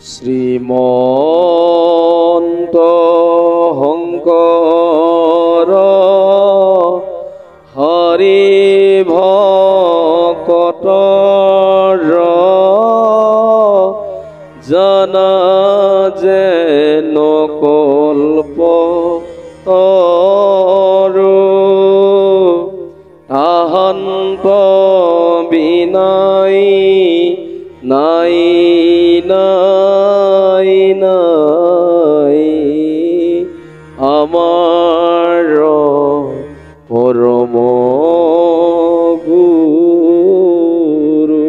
শ্ৰীমন্ত শংকৰ হৰি ভকতৰ জানা যেন কল্প তাহান্ত বিনাই নাই নাই নাই আমাৰ পৰম গুৰু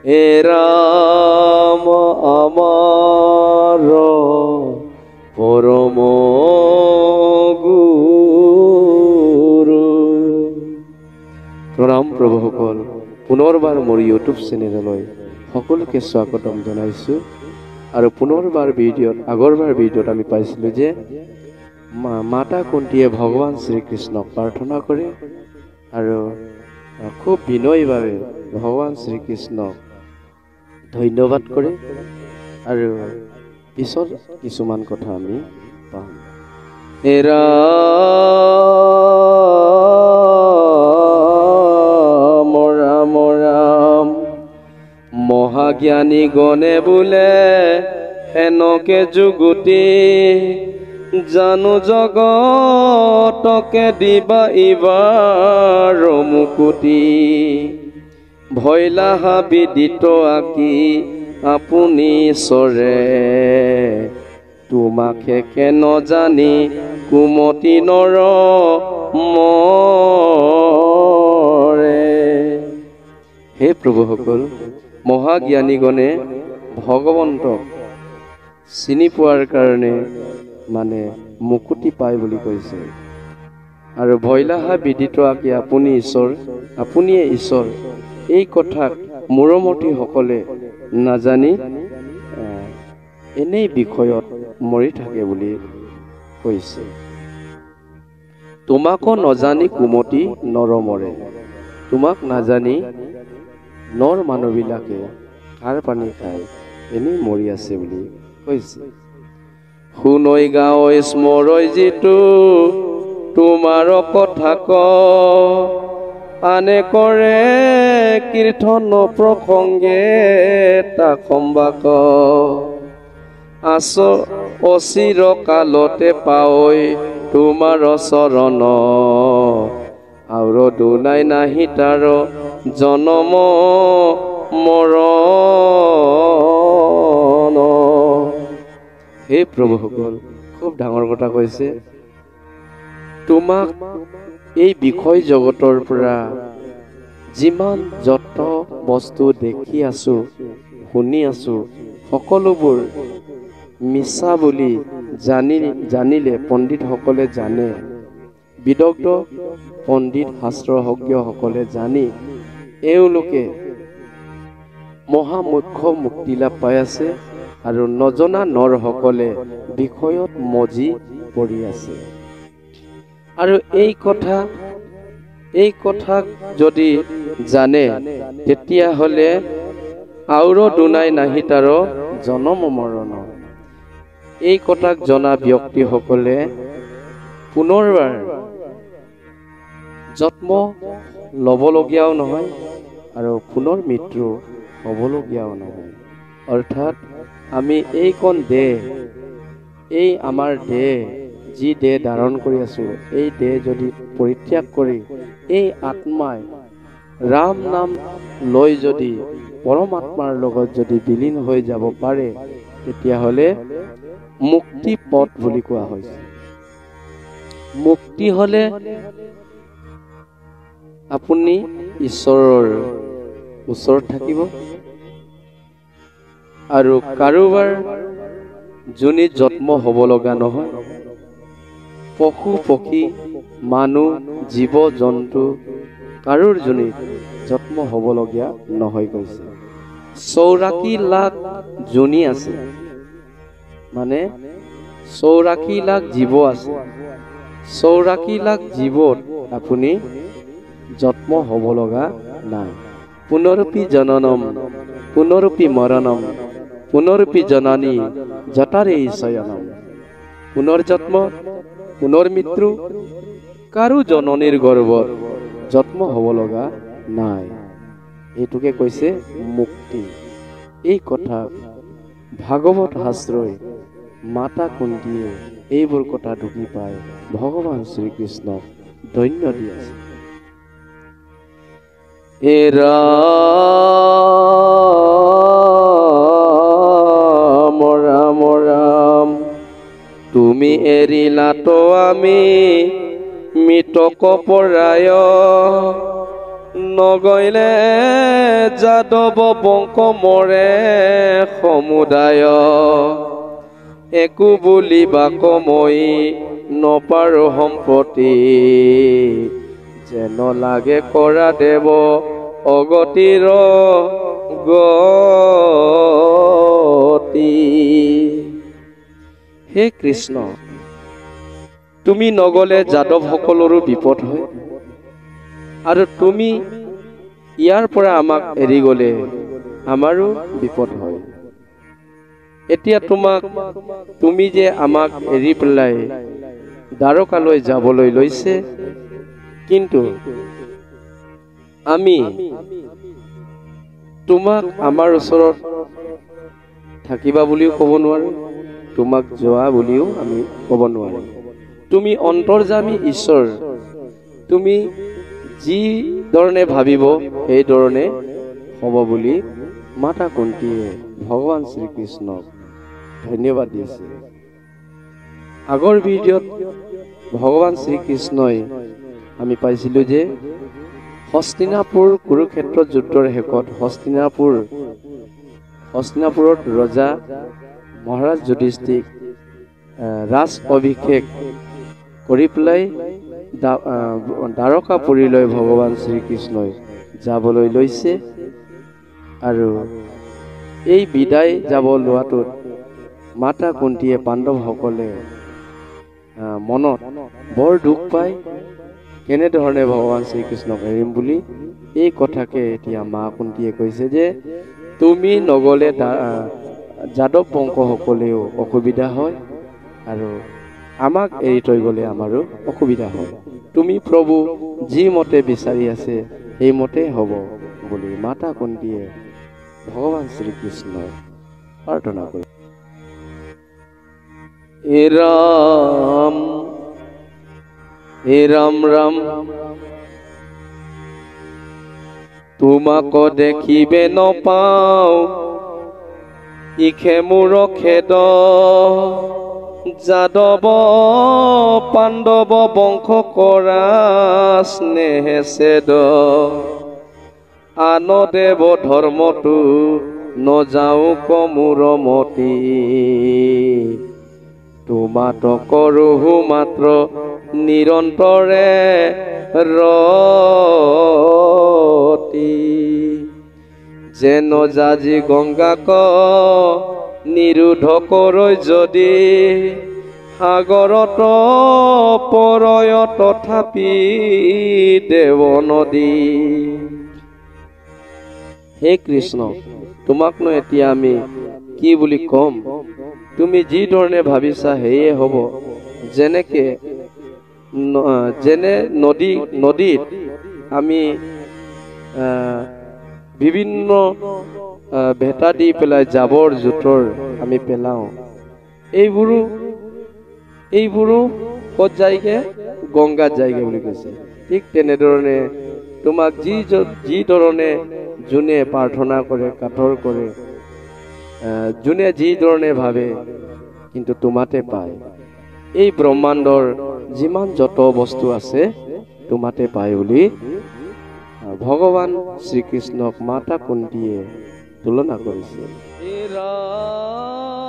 হে ৰাম আমাৰ পৰম গুৰু। প্ৰণাম প্ৰভুসকল, পুনৰবাৰ মোৰ ইউটিউব চেনেললৈ সকলোকে স্বাগতম জনাইছোঁ। আৰু পুনৰবাৰ আগৰবাৰ ভিডিঅ'ত আমি পাইছিলোঁ যে মাতা কুন্তীয়ে ভগৱান শ্ৰীকৃষ্ণক প্ৰাৰ্থনা কৰে আৰু খুব বিনয়ীভাৱে ভগৱান শ্ৰীকৃষ্ণক ধন্যবাদ কৰে। আৰু পিছত কিছুমান কথা আমি পাম। মহাজ্ঞানী গণে বোলে এনেকে যুগুতি জানো জগতকে দিবা ইবাৰ মুকুতি ভৈলাহা বিদিত আকি আপুনি চৰে তোমাকে কেন জানি কুমতি নৰ মৰে। হে প্ৰভুসকল, মহাজ্ঞানীগণে ভগৱন্তক চিনি পোৱাৰ কাৰণে মানে মুকুতি পায় বুলি কৈছে। আৰু ভৈলাহা বিদিত আকি আপুনি ঈশ্বৰ, আপুনিয়ে ঈশ্বৰ, এই কথাক মূৰমতীসকলে নাজানি এনেই বিষয়ত মৰি থাকে বুলি কৈছে। তোমাকো নজানি কুমতি নৰ মৰে। তোমাক নাজানি নৰ মানুহবিলাকে কাৰ পানী খাই এনেই মৰি আছে বুলি কৈছে। শুনৈ গাঁৱৈ স্মৰৈ যিটো তোমাৰ কথা ক আনে কৰে কীৰ্তন প্ৰসংগে তাক সম্বাক অচিৰ কালতে পাৱৈ তোমাৰ চৰণ আৰু দুনাই নাহি তাৰ জনম মৰণ। হে প্ৰভুসকল, খুব ডাঙৰ কথা কৈছে। তোমাক এই বিষয় জগতৰ পৰা যিমান যত বস্তু দেখি আছো, শুনি আছো, সকলোবোৰ মিছা বুলি জানিলে পণ্ডিতসকলে জানে, বিদগ্ধ পণ্ডিত শাস্ত্ৰজ্ঞসকলে জানি এওঁলোকে মহামুখ্য মুক্তি লাভ পাই আছে। আৰু নজনা নৰসকলে বিষয়ত মজি পৰি আছে। আৰু এই কথা যদি জানে তেতিয়াহ'লে আৰু দুনাই নাহি তাৰ জনম মৰণ। এই কথাক জনা ব্যক্তিসকলে পুনৰবাৰ জন্ম ল'বলগীয়াও নহয় আৰু পুনৰ মৃত্যু হ'বলগীয়াও নহয়। অৰ্থাৎ আমি এইকণ দেহ, এই আমাৰ দেহ, যি দেহ ধাৰণ কৰি আছোঁ, এই দেহ যদি পৰিত্যাগ কৰি এই আত্মাই ৰাম নাম লৈ যদি পৰমাত্মাৰ লগত যদি বিলীন হৈ যাব পাৰে, তেতিয়াহ'লে মুক্তি পথ বুলি কোৱা হৈছে। মুক্তি হ'লে আপুনি ঈশ্বৰৰ ওচৰত থাকিব। আৰু কাৰোবাৰ যোনি জন্ম হ'ব লগা নহয়, পশু পক্ষী মানুহ জীৱ জন্তু কাৰোৰ যোনি জন্ম হ'বলগীয়া নহয় কৈছে। 84 লাখ যোনি আছে, মানে 84 লাখ জীৱ আছে। 84 লাখ জীৱত আপুনি জন্ম হ'ব লগা নাই। পুনৰপি জননম পুনৰপি মৰণম পুনৰপি জননী জতাৰে শয়নম। পুনৰ জন্ম, পুনৰ মৃত্যু, কাৰো জননীৰ গৰ্ভত জন্ম হ'ব লগা নাই। এইটোকে কৈছে মুক্তি। এই কথা ভাগৱত শাস্ত্ৰই মাতা কুন্তীয়ে এইবোৰ কথা ঢুকি পায় ভগৱান শ্ৰীকৃষ্ণক ধন্য দি আছে। হে ৰাম ৰাম ৰাম, তুমি এৰিলাতো আমি মৃতক পৰায়, নগৈলে যাদৱ বংশ মৰে সমুদায়। একো বুলিবাক মই নপাৰো সম্পত্তি, যেন লাগে কৰা দেৱ অগতিৰ গতি। হে কৃষ্ণ, তুমি নগলে যাদৱ সকলৰো বিপদ হয়, আৰু তুমি ইয়াৰ পৰা আমাক এৰি গলে আমাৰো বিপদ হয়। এতিয়া তুমি যে আমাক এৰি পেলাই দ্বাৰকালৈ যাবলৈ লৈছে, কিন্তু আমি তোমাক আমাৰ ওচৰত থাকিবা বুলিও ক'ব নোৱাৰো, তোমাক যোৱা বুলিও আমি ক'ব নোৱাৰো। তুমি অন্তৰ্যামী ঈশ্বৰ, তুমি যি ধৰণে ভাবিব সেই ধৰণে হ'ব বুলি মাতা কুন্তীয়ে ভগৱান শ্ৰীকৃষ্ণক ধন্যবাদ দিছে। আগৰ ভিডিঅ'ত ভগৱান শ্ৰীকৃষ্ণই আমি পাইছিলো যে হস্তিনাপুৰ কুৰুক্ষেত্ৰ যুদ্ধৰ শেষত হস্তিনাপুৰত ৰজা মহাৰাজ যুধিষ্ঠিক ৰাজ অভিষেক কৰি পেলাই দ্বাৰকাপুৰীলৈ ভগৱান শ্ৰীকৃষ্ণই যাবলৈ লৈছে, আৰু এই বিদায় যাব লোৱাটোত মাতা কুন্তীয়ে পাণ্ডৱসকলে মনত বৰ দুখ পায়, কেনেধৰণে ভগৱান শ্ৰীকৃষ্ণক এৰিম বুলি। এই কথাকে এতিয়া মা কুন্তীয়ে কৈছে যে তুমি নগলে যাদৱ বংশসকলেও অসুবিধা হয়, আৰু আমাক এৰি থৈ গলে আমাৰো অসুবিধা হয়। তুমি প্ৰভু যি মতে বিচাৰি আছে সেই মতে হ'ব বুলি মাতা কুন্তীয়ে ভগৱান শ্ৰীকৃষ্ণক প্ৰাৰ্থনা কৰে। হে ৰাম ৰাম, তোমাক দেখিবে নপাও ইখে মোৰ খেদ, যাদৱ পাণ্ডৱ বংশ কৰা স্নেহে ছেদ, আন দেৱ ধৰ্মটো নযাওঁ কমোৰ মতি, তোমাতক ৰহু মাত্ৰ নিৰন্তৰে ৰতি, যেন যাজি গংগাক নিৰোধ কৰৈ যদি, সাগৰত পৰয় তথাপি দেৱ নদী। হে কৃষ্ণ, তোমাকনো এতিয়া আমি কি বুলি কম, তুমি যি ধৰণে ভাবিছা সেয়ে হ'ব। যেনে নদীত আমি বিভিন্ন ভেটা দি পেলাই জাবৰ জোথৰ আমি পেলাওঁ, এইবোৰো ক'ত যায়গে, গংগাত যায়গে বুলি কৈছে। ঠিক তেনেধৰণে তোমাক যি ধৰণে যোনে প্ৰাৰ্থনা কৰে, কাঠৰ কৰে, যোনে যি ধৰণে ভাবে, কিন্তু তোমাতে পায়। এই ব্ৰহ্মাণ্ডৰ যিমান যত বস্তু আছে তোমাতে পায় বুলি ভগৱান শ্ৰীকৃষ্ণক মাতা কুন্তীয়ে তুলনা কৰিছে। হে ৰাম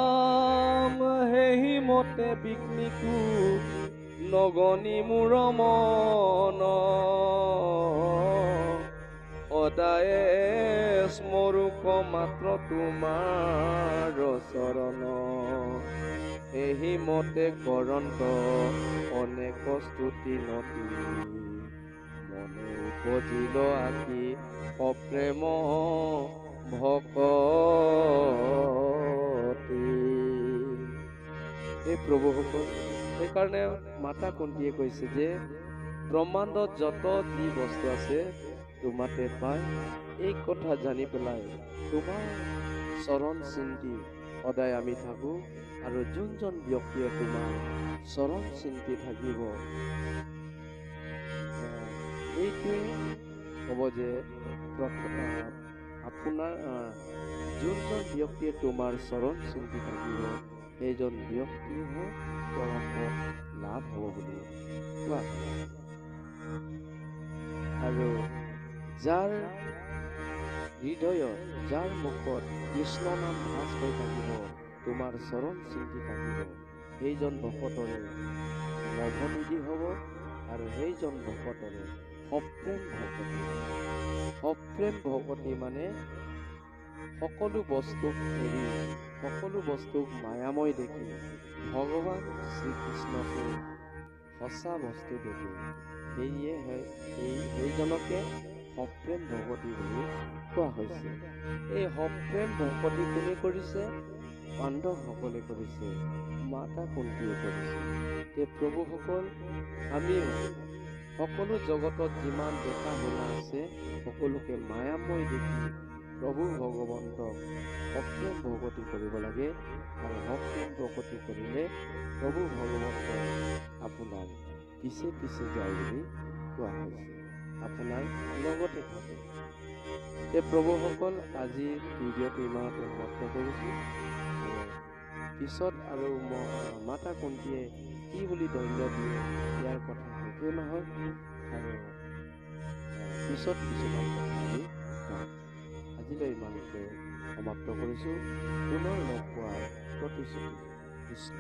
হেহি মতে বিঘ্নিকো নগনি মোৰ মন, সদায়ে স্মৰুক মাত্ৰ তোমাৰ চৰণ, এহি মতে কৰন্ত অনেক স্তুতি নতি, মনে উপজিল আকি অপ্ৰেম ভকতি। এই প্ৰভুসকল, সেইকাৰণে মাতা কুন্তীয়ে কৈছে যে ব্ৰহ্মাণ্ডত যত যি বস্তু আছে তোমাতে পাই, এই কথা জানি পেলাই তোমাৰ চৰণ চিন্তি সদায় আমি থাকো, আৰু যোনজন ব্যক্তিয়ে তোমাৰ চৰণ চিন্তি থাকিব, এইটোৱে হ'ব যে আপোনাৰ যোনজন ব্যক্তিয়ে তোমাৰ চৰণ চিন্তি থাকিব, সেইজন ব্যক্তিয়েহে পৰম পদ লাভ হ'ব বুলি কোৱা হয়। আৰু যাৰ হৃদয়ত, যাৰ মুখত কৃষ্ণ নাম ভাস হৈ থাকিব, তোমাৰ চৰণ চিন্তি থাকিব, সেইজন ভকতৰে নৱনিধি হ'ব, আৰু সেইজন ভকতৰে সপ্ৰেম ভকতি। সপ্ৰেম ভকতি মানে সকলো বস্তুক এৰি, সকলো বস্তুক মায়াময় দেখি ভগৱান শ্ৰীকৃষ্ণকে সঁচা বস্তু দেখি, সেইজনকে সপ্ৰেম ভকতি বুলি কোৱা হৈছে। এই সপ্ৰেম ভকতি কোনে কৰিছে? পাণ্ডৱসকলে কৰিছে, মাতা কুন্তীয়ে কৰিছে। এই প্ৰভুসকল, আমিও সকলো জগতত যিমান দেখা শুনা আছে, সকলোকে মায়াময় দেখি প্ৰভু ভগৱন্তক সপ্ৰেম ভকতি কৰিব লাগে, আৰু সপ্ৰেম ভকতি কৰিলে প্ৰভু ভগৱন্ত আপোনাৰ পিছে পিছে যায় বুলি কোৱা হৈছে, আপোনাৰ লগতে থাকে। এই প্ৰভুসকল, আজিৰ ভিডিঅ'টো ইমানতে সমাপ্ত কৰিছোঁ। পিছত আৰু মাতা কুন্তীয়ে কি বুলি দণ্ড দিয়ে, ইয়াৰ কথা শেষে নহয়, আৰু পিছত কিছুমান কথা আমি পাম। আজিলৈ ইমানতে সমাপ্ত কৰিছোঁ। পুনৰ লগ পোৱাৰ প্ৰতিশ্ৰুতি। কৃষ্ণ।